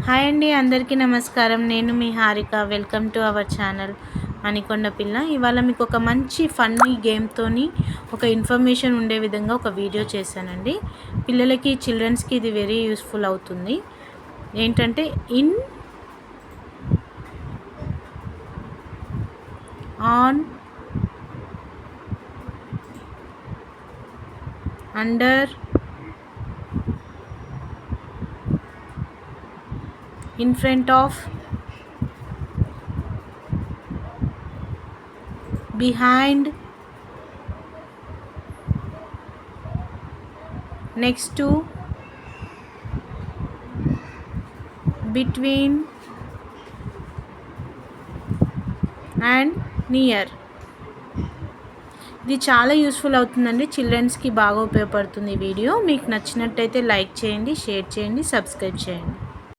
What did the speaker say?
Hi అండి, అందరికీ నమస్కారం. నేను మీ Harika. Welcome to our channel Manikonda పిల్ల. ఇవాళ మీకు ఒక మంచి ఫన్నీ గేమ్తోని ఒక ఇన్ఫర్మేషన్ ఉండే విధంగా ఒక వీడియో చేశానండి. పిల్లలకి, చిల్డ్రన్స్కి ఇది వెరీ యూస్ఫుల్ అవుతుంది. ఏంటంటే on, under, in front of, behind, next to, between and near. ఇది చాలా యూస్ఫుల్ అవుతుందండి. చిల్డ్రన్స్కి బాగా ఉపయోగపడుతుంది ఈ వీడియో. మీకు నచ్చినట్టయితే లైక్ చేయండి, షేర్ చేయండి, సబ్స్క్రైబ్ చేయండి.